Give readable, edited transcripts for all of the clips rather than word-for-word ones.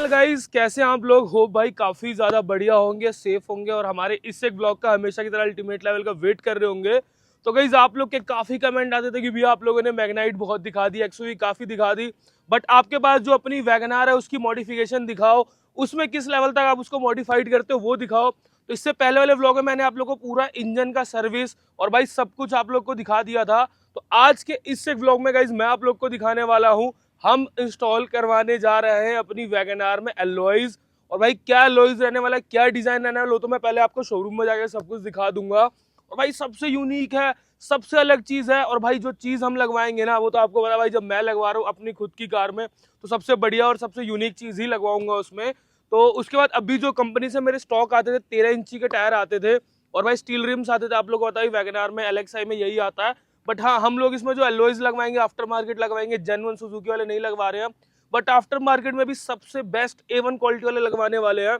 Well guys, कैसे हैं आप लोग? होप भाई काफ़ी ज़्यादा बढ़िया होंगे, सेफ होंगे और हमारे इस एक ब्लॉग का हमेशा की तरह अल्टीमेट लेवल का वेट कर रहे होंगे। तो गाइस आप लोग के काफ़ी कमेंट आते थे कि भैया आप लोगों ने मैग्नाइट बहुत दिखा दी, एक्सयूवी काफ़ी दिखा दी, बट आपके पास जो अपनी वैगनार है उसकी मॉडिफिकेशन दिखाओ, उसमें किस लेवल तक आप उसको मॉडिफाइड करते हो वो दिखाओ। तो इससे पहले वाले व्लॉग में मैंने आप लोग को पूरा इंजन का सर्विस और भाई सब कुछ आप लोग को दिखा दिया था। तो आज के इस एक व्लॉग में गाइस मैं आप लोग को दिखाने वाला हूँ, हम इंस्टॉल करवाने जा रहे हैं अपनी वैगनार में एलॉयज। और भाई क्या एलॉयज रहने वाला है, क्या डिजाइन रहने वाला है, तो मैं पहले आपको शोरूम में जाकर सब कुछ दिखा दूंगा। और भाई सबसे यूनिक है, सबसे अलग चीज है, और भाई जो चीज हम लगवाएंगे ना वो तो आपको पता भाई, जब मैं लगवा रहा हूँ अपनी खुद की कार में तो सबसे बढ़िया और सबसे यूनिक चीज ही लगवाऊंगा उसमें। तो उसके बाद अभी जो कंपनी से मेरे स्टॉक आते थे 13 इंची के टायर आते थे और भाई स्टील रिम्स आते थे। आप लोग को पता है वैगनार में एलएक्सआई में यही आता है, बट हाँ हम लोग इसमें जो एलॉयज लगवाएंगे आफ्टर मार्केट लगवाएंगे, जेन्युइन सुजुकी वाले नहीं लगवा रहे हैं, बट आफ्टर मार्केट में भी सबसे बेस्ट A1 क्वालिटी वाले लगवाने वाले हैं।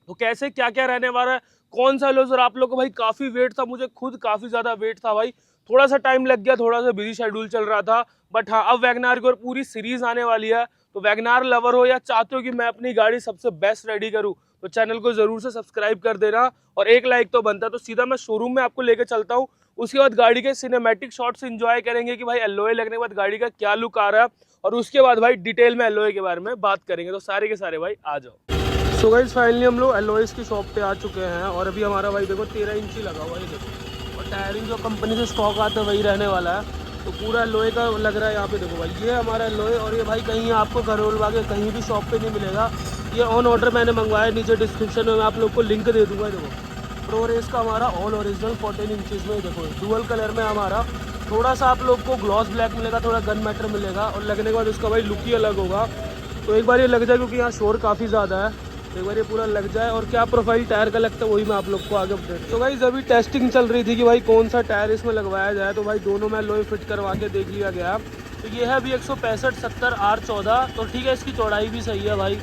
तो कैसे क्या क्या रहने वाला है, कौन सा एलॉयज, और आप लोग को भाई काफी वेट था, मुझे खुद काफी ज्यादा वेट था भाई, थोड़ा सा टाइम लग गया, थोड़ा सा बिजी शेड्यूल चल रहा था, बट हाँ अब वैगनार की और पूरी सीरीज आने वाली है। तो वैगनार लवर हो या चाहते हो कि मैं अपनी गाड़ी सबसे बेस्ट रेडी करूँ, तो चैनल को जरूर से सब्सक्राइब कर देना और एक लाइक तो बनता है। तो सीधा मैं शोरूम में आपको लेकर चलता हूँ, उसके बाद गाड़ी के सिनेमैटिक शॉट्स एंजॉय करेंगे कि भाई एलॉय लगने के बाद गाड़ी का क्या लुक आ रहा है, और उसके बाद भाई डिटेल में एलॉय के बारे में बात करेंगे। तो सारे के सारे भाई आ जाओ। सो गाइस फाइनली हम लोग एलॉयज की शॉप पे आ चुके हैं और अभी हमारा भाई देखो 13 इंची लगा हुआ है, देखो, और टायरिंग जो कंपनी से स्टॉक आता है वही रहने वाला है। तो पूरा लोहे का लग रहा है यहाँ पे, देखो भाई ये हमारा लोहे, और ये भाई कहीं आपको घरोलवा के कहीं भी शॉप पे नहीं मिलेगा, ये ऑन ऑर्डर मैंने मंगवाया, नीचे डिस्क्रिप्शन में मैं आप लोग को लिंक दे दूंगा। देखो प्रो रेस का हमारा ऑल ओरिजिनल 14 इंचज़ में, देखो डुअल कलर में हमारा, थोड़ा सा आप लोग को ग्लॉस ब्लैक मिलेगा, थोड़ा गन मैटर मिलेगा, और लगने के बाद उसका भाई लुक ही अलग होगा। तो एक बार ये लग जाए, क्योंकि यहाँ शोर काफ़ी ज़्यादा है, तो एक बार ये पूरा लग जाए और क्या प्रोफाइल टायर का लगता है वही मैं आप लोग को आगे अपडेट। तो भाई अभी टेस्टिंग चल रही थी कि भाई कौन सा टायर इसमें लगवाया जाए, तो भाई दोनों में लोहे फिट करवा के देख लिया गया। तो ये है अभी 165/70 R14, तो ठीक है, इसकी चौड़ाई भी सही है भाई।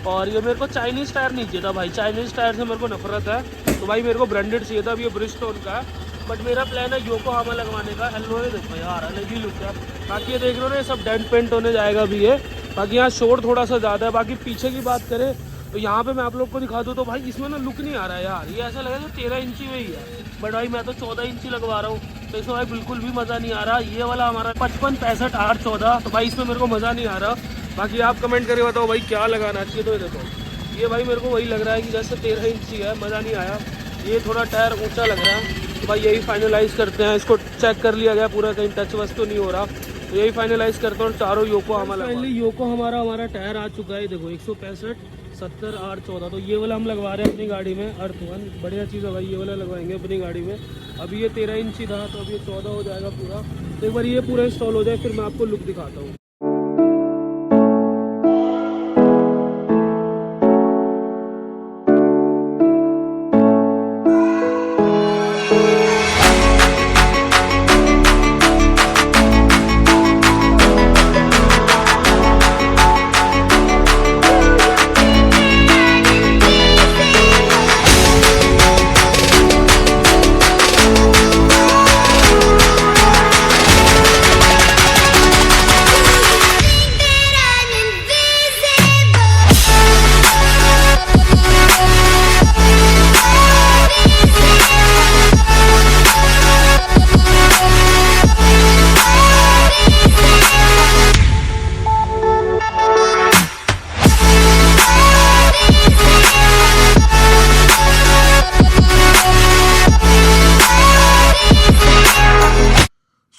और ये मेरे को चाइनीज़ टायर नहीं चाहिए था भाई, चाइनीज़ टायर से मेरे को नफरत है, तो भाई मेरे को ब्रांडेड चाहिए था। अभी ये ब्रिजस्टोन का है, बट मेरा प्लान है योकोहामा लगवाने का। एलॉय देखो यार अलग ही लुक है। बाकी ये देख रहे हो ना, ये सब डेंट पेंट होने जाएगा अभी ये। बाकी यहाँ शोर थोड़ा सा ज़्यादा है। बाकी पीछे की बात करें तो यहाँ पे मैं आप लोग को दिखा दूँ, तो भाई इसमें ना लुक नहीं आ रहा है यार, ये ऐसा लगा 13 इंची में ही है, बट भाई मैं तो 14 इंची लगवा रहा हूँ, तो इसमें भाई बिल्कुल भी मज़ा नहीं आ रहा। ये वाला हमारा 55/65 R14, तो भाई इसमें मेरे को मज़ा नहीं आ रहा। बाकी आप कमेंट करके बताओ भाई क्या लगाना चाहिए। तो ये देखो ये भाई मेरे को वही लग रहा है कि जैसे 13 इंची है, मज़ा नहीं आया, ये थोड़ा टायर ऊँचा लग रहा है। तो भाई यही फाइनलाइज़ करते हैं, इसको चेक कर लिया गया पूरा, कहीं टच वस तो नहीं हो रहा, तो यही फाइनलाइज़ करते हैं और चारों योकोहामा फाइनली योकोहामा हमारा टायर आ चुका है। देखो 165/70 R14, तो ये वाला हम लगवा रहे हैं अपनी गाड़ी में। अर्थ 1 बढ़िया चीज़ है भाई, ये वाला लगवाएंगे अपनी गाड़ी में। अभी ये 13 इंची था, तो अभी ये 14 हो जाएगा पूरा। तो एक बार ये पूरा इंस्टॉल हो जाए फिर मैं आपको लुक दिखाता हूँ।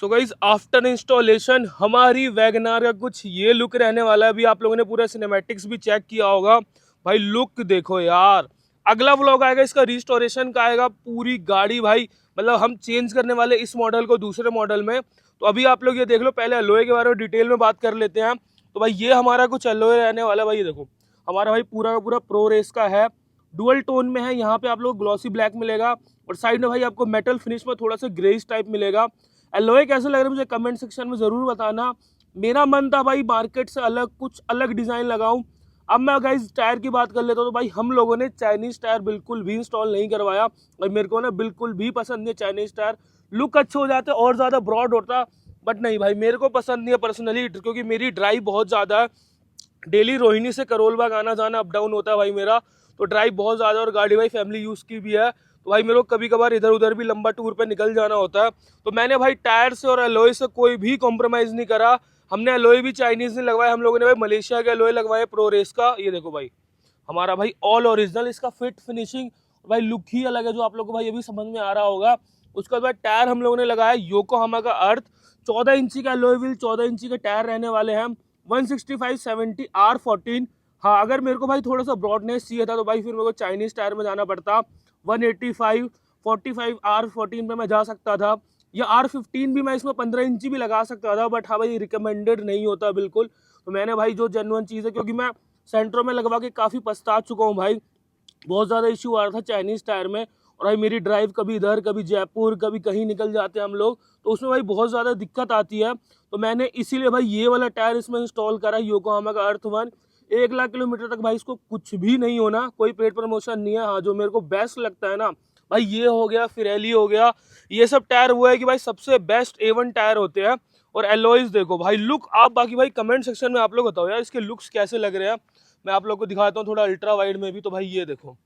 सो गाइज आफ्टर इंस्टॉलेशन हमारी वैगनार का कुछ ये लुक रहने वाला है। अभी आप लोगों ने पूरा सिनेमैटिक्स भी चेक किया होगा भाई, लुक देखो यार। अगला व्लॉग आएगा इसका रिस्टोरेशन का आएगा, पूरी गाड़ी भाई मतलब हम चेंज करने वाले इस मॉडल को दूसरे मॉडल में। तो अभी आप लोग ये देख लो, पहले एलॉय के बारे में डिटेल में बात कर लेते हैं। तो भाई ये हमारा कुछ एलॉय रहने वाला है भाई, ये देखो हमारा भाई पूरा का पूरा प्रो रेस का है, डुअल टोन में है। यहाँ पे आप लोग ग्लॉसी ब्लैक मिलेगा और साइड में भाई आपको मेटल फिनिश में थोड़ा सा ग्रेइश टाइप मिलेगा। एलॉय कैसे लग रहा है मुझे कमेंट सेक्शन में ज़रूर बताना। मेरा मन था भाई मार्केट से अलग कुछ अलग डिज़ाइन लगाऊं। अब मैं गाइस टायर की बात कर लेता हूँ, तो भाई हम लोगों ने चाइनीज़ टायर बिल्कुल भी इंस्टॉल नहीं करवाया, और मेरे को ना बिल्कुल भी पसंद नहीं है चाइनीज़ टायर। लुक अच्छे हो जाते और ज़्यादा ब्रॉड होता, बट नहीं भाई मेरे को पसंद नहीं है पर्सनली, क्योंकि मेरी ड्राइव बहुत ज़्यादा है। डेली रोहिणी से करोल बाग आना जाना अप डाउन होता है भाई मेरा, तो ड्राइव बहुत ज़्यादा, और गाड़ी भाई फैमिली यूज़ की भी है, तो भाई मेरे को कभी कभार इधर उधर भी लंबा टूर पे निकल जाना होता है। तो मैंने भाई टायर से और एलॉय से कोई भी कॉम्प्रोमाइज़ नहीं करा। हमने एलॉय भी चाइनीज़ नहीं लगवाए, हम लोगों ने भाई मलेशिया के एलॉय लगवाए प्रो रेस का। ये देखो भाई हमारा भाई ऑल ओरिजिनल, इसका फिट फिनिशिंग भाई लुक ही अलग है, जो आप लोगों को भाई अभी समझ में आ रहा होगा। उसके बाद टायर हम लोगों ने लगाया योकोहामा का अर्थ, 14 इंची का एलॉय व्हील, 14 इंची के टायर रहने वाले हैं। 165/70 R14। हाँ, अगर मेरे को भाई थोड़ा सा ब्रॉडनेस चाहिए था तो भाई फिर मेरे को चाइनीज टायर में जाना पड़ता। 185 45 R14 पे मैं जा सकता था, या R15 भी मैं इसमें 15 इंची भी लगा सकता था, बट हाँ भाई रिकमेंडेड नहीं होता बिल्कुल। तो मैंने भाई जो जेन्युइन चीज़ है, क्योंकि मैं सेंट्रो में लगवा के काफ़ी पछता चुका हूँ भाई, बहुत ज़्यादा इशू आ रहा था चाइनीज़ टायर में। और भाई मेरी ड्राइव कभी इधर कभी जयपुर कभी कहीं निकल जाते हैं हम लोग, तो उसमें भाई बहुत ज़्यादा दिक्कत आती है। तो मैंने इसीलिए भाई ये वाला टायर इसमें इंस्टॉल करा, योकोहामा का अर्थ 1। 1 लाख किलोमीटर तक भाई इसको कुछ भी नहीं होना, कोई पेड प्रमोशन नहीं है। हाँ, जो मेरे को बेस्ट लगता है ना भाई, ये हो गया, फिरेली हो गया, ये सब टायर वो है कि भाई सबसे बेस्ट A1 टायर होते हैं। और एलॉयज देखो भाई, लुक आप बाकी भाई कमेंट सेक्शन में आप लोग बताओ यार इसके लुक्स कैसे लग रहे हैं। मैं आप लोग को दिखाता हूँ थोड़ा अल्ट्रा वाइड में भी। तो भाई ये देखो,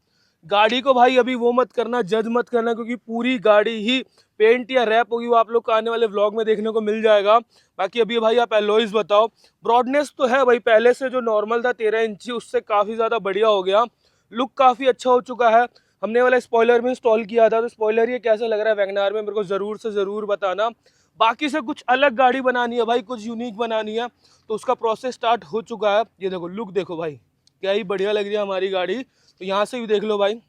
गाड़ी को भाई अभी वो मत करना, जज मत करना, क्योंकि पूरी गाड़ी ही पेंट या रैप होगी, वो आप लोग को आने वाले व्लॉग में देखने को मिल जाएगा। बाकी अभी भाई आप एलॉयज बताओ। ब्रॉडनेस तो है भाई, पहले से जो नॉर्मल था 13 इंची, उससे काफ़ी ज़्यादा बढ़िया हो गया, लुक काफ़ी अच्छा हो चुका है। हमने वाला स्पॉइलर भी इंस्टॉल किया था, तो स्पॉइलर ये कैसा लग रहा है वैगनार में, मेरे को ज़रूर से ज़रूर बताना। बाकी से कुछ अलग गाड़ी बनानी है भाई, कुछ यूनिक बनानी है, तो उसका प्रोसेस स्टार्ट हो चुका है। ये देखो लुक देखो भाई, क्या ही बढ़िया लग रही है हमारी गाड़ी। तो यहाँ से भी देख लो भाई।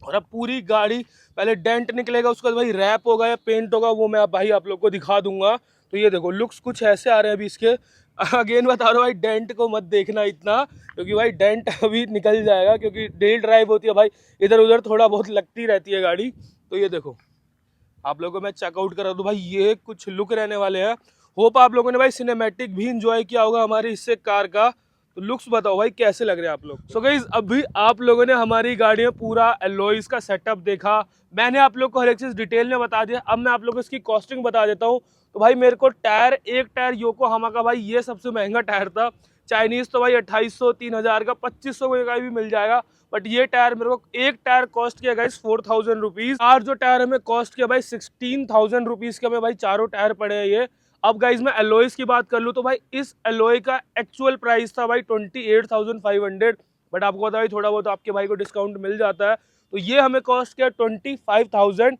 और अब पूरी गाड़ी पहले डेंट निकलेगा, उसके बाद भाई रैप होगा या पेंट होगा, वो मैं भाई आप लोग को दिखा दूंगा। तो ये देखो लुक्स कुछ ऐसे आ रहे हैं अभी इसके। अगेन बता रहा हूँ भाई, डेंट को मत देखना इतना, क्योंकि भाई डेंट अभी निकल जाएगा, क्योंकि डेली ड्राइव होती है भाई, इधर उधर थोड़ा बहुत लगती रहती है गाड़ी। तो ये देखो आप लोगों को मैं चेकआउट करा दूँ भाई, ये कुछ लुक रहने वाले हैं। होप आप लोगों ने भाई सिनेमैटिक भी इंजॉय किया होगा हमारी इससे कार का। तो लुक्स बताओ भाई कैसे लग रहे हैं आप लोग। सो गाइस, अभी आप लोगों ने हमारी गाड़ी में पूरा एलॉयज का सेटअप देखा, मैंने आप लोग को हर एक चीज़ डिटेल में बता दिया। अब मैं आप लोग को इसकी कॉस्टिंग बता देता हूँ। तो भाई मेरे को एक टायर योकोहामा का भाई ये सबसे महंगा टायर था। चाइनीज़ तो भाई 2800 3000 का 2500 का भी मिल जाएगा, बट ये टायर मेरे को एक टायर कॉस्ट किया गाइस 4000 रुपीज़। और जो टायर हमें कॉस्ट किया भाई 16000 रुपीज़ के हमें भाई चारों टायर पड़े हैं ये। अब गाइज मैं एलॉयज की बात कर लूँ तो भाई इस एलॉय का एक्चुअल प्राइस था भाई 28,500, बट आपको पता है थोड़ा बहुत आपके भाई को डिस्काउंट मिल जाता है, तो ये हमें कॉस्ट किया 25,000।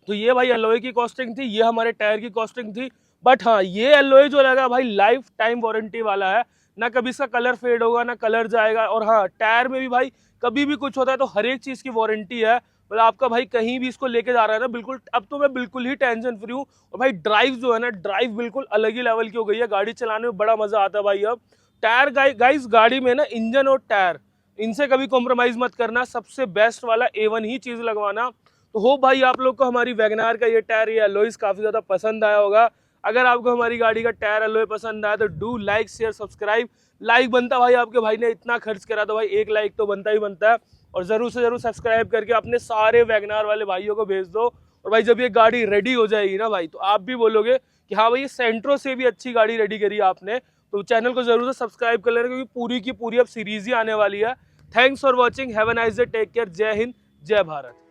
तो ये भाई एलॉय की कॉस्टिंग थी, ये हमारे टायर की कॉस्टिंग थी। बट हाँ, ये एलॉय जो लगा भाई लाइफ टाइम वारंटी वाला है, ना कभी इसका कलर फेड होगा ना कलर जाएगा। और हाँ, टायर में भी भाई कभी भी कुछ होता है तो हर एक चीज़ की वारंटी है, मतलब आपका भाई कहीं भी इसको लेके जा रहा है ना, बिल्कुल अब तो मैं बिल्कुल ही टेंशन फ्री हूँ। और भाई ड्राइव जो है ना, ड्राइव बिल्कुल अलग ही लेवल की हो गई है, गाड़ी चलाने में बड़ा मजा आता है भाई। अब टायर गाइस गाड़ी में ना इंजन और टायर, इनसे कभी कॉम्प्रोमाइज मत करना, सबसे बेस्ट वाला A1 ही चीज़ लगवाना। तो हो भाई आप लोग को हमारी वैगनार का ये टायर, ये एलॉयज काफ़ी ज़्यादा पसंद आया होगा। अगर आपको हमारी गाड़ी का टायर एलॉय पसंद आया तो do like share subscribe. Like बनता भाई, आपके भाई ने इतना खर्च करा तो भाई एक लाइक तो बनता ही बनता है। और ज़रूर से ज़रूर सब्सक्राइब करके अपने सारे वैगनार वाले भाइयों को भेज दो। और भाई जब ये गाड़ी रेडी हो जाएगी ना भाई, तो आप भी बोलोगे कि हाँ भाई ये सेंट्रो से भी अच्छी गाड़ी रेडी करी आपने। तो चैनल को ज़रूर से सब्सक्राइब कर लेना, क्योंकि पूरी की पूरी अब सीरीज़ ही आने वाली है। Thanks for watching, have a nice day, take care, जय हिंद जय भारत।